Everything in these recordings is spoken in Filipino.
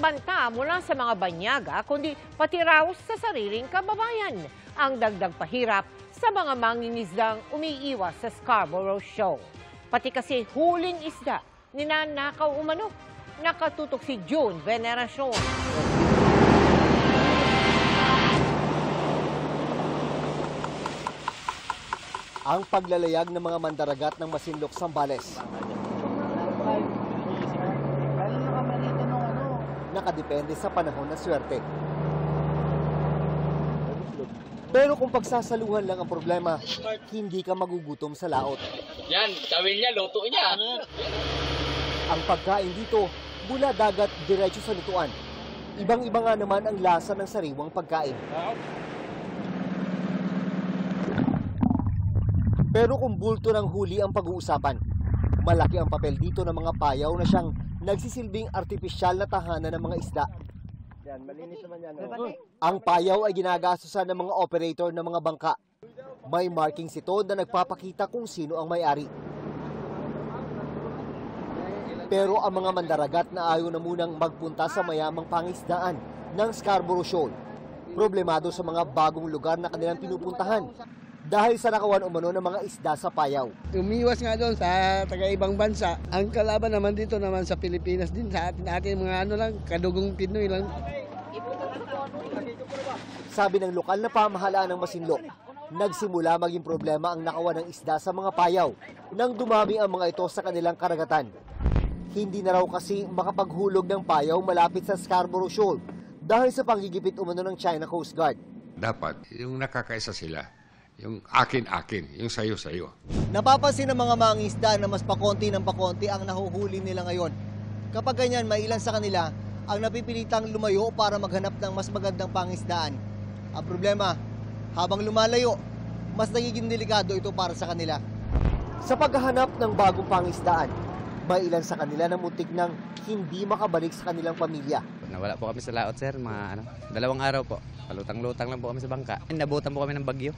banta mula sa mga banyaga, kundi pati raw sa sariling kababayan. Ang dagdag pahirap sa mga mangingisdang umiiwas sa Scarborough Shoal. Pati kasi huling isda, ninanakaw umano. Nakatutok si June Veneracion. Ang paglalayag ng mga mandaragat ng Masinloc, Zambales. Nakadepende sa panahon ng swerte. Pero kung pagsasaluhan lang ang problema, hindi ka magugutom sa laot. Yan, gawin niya, luto niya. Ang pagkain dito, mula dagat diretso sa lutuan. Ibang-iba nga naman ang lasa ng sariwang pagkain. Pero kung bulto ng huli ang pag-uusapan, malaki ang papel dito ng mga payaw na siyang nagsisilbing artipisyal na tahanan ng mga isda. Yan, malinis naman yan. Ang payaw ay ginagastusan ng mga operator ng mga bangka. May markings ito na nagpapakita kung sino ang may-ari. Pero ang mga mandaragat na ayaw na munang magpunta sa mayamang pangisdaan ng Scarborough Shoal, problemado sa mga bagong lugar na kanilang pinupuntahan dahil sa nakawan umano ng mga isda sa payaw. Umiwas nga doon sa taga-ibang bansa. Ang kalaban naman dito naman sa Pilipinas din, sa atin mga kadugong Pinoy lang. Sabi ng lokal na pamahalaan ng Masinloc, nagsimula maging problema ang nakawan ng isda sa mga payaw nang dumami ang mga ito sa kanilang karagatan. Hindi na raw kasi makapaghulog ng payaw malapit sa Scarborough Shoal dahil sa panggigipit umano ng China Coast Guard. Dapat yung nakakaisa sila. Yung akin-akin, yung sayo-sayo. Napapansin ng mga mangingisda na mas pakonti ng pakonti ang nahuhuli nila ngayon. Kapag ganyan, may ilan sa kanila ang napipilitang lumayo para maghanap ng mas magandang pangisdaan. Ang problema, habang lumalayo, mas nagiging delikado ito para sa kanila. Sa paghahanap ng bagong pangisdaan, may ilan sa kanila na muntik nang hindi makabalik sa kanilang pamilya. Nawala po kami sa laot, sir. 2 araw po. Palutang-lutang lang po kami sa bangka. Nabutan po kami ng bagyo.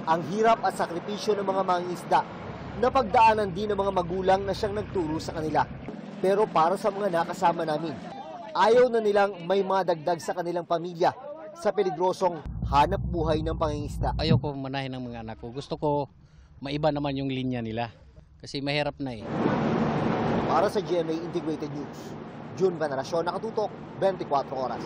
Ang hirap at sakripisyo ng mga mangingisda, napagdaanan din ng mga magulang na siyang nagturo sa kanila. Pero para sa mga nakasama namin, ayaw na nilang may madagdag sa kanilang pamilya sa peligrosong hanap buhay ng pangingisda. Ayaw ko manahin ng mga anak ko. Gusto ko maiba naman yung linya nila kasi mahirap na eh. Para sa GMA Integrated News, June Veneracion, nakatutok, 24 oras.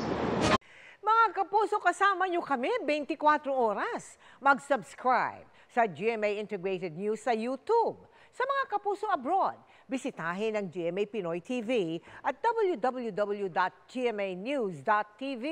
Mga kapuso, kasama nyo kami 24 oras. Mag-subscribe sa GMA Integrated News sa YouTube. Sa mga kapuso abroad, bisitahin ang GMA Pinoy TV at www.gmanews.tv.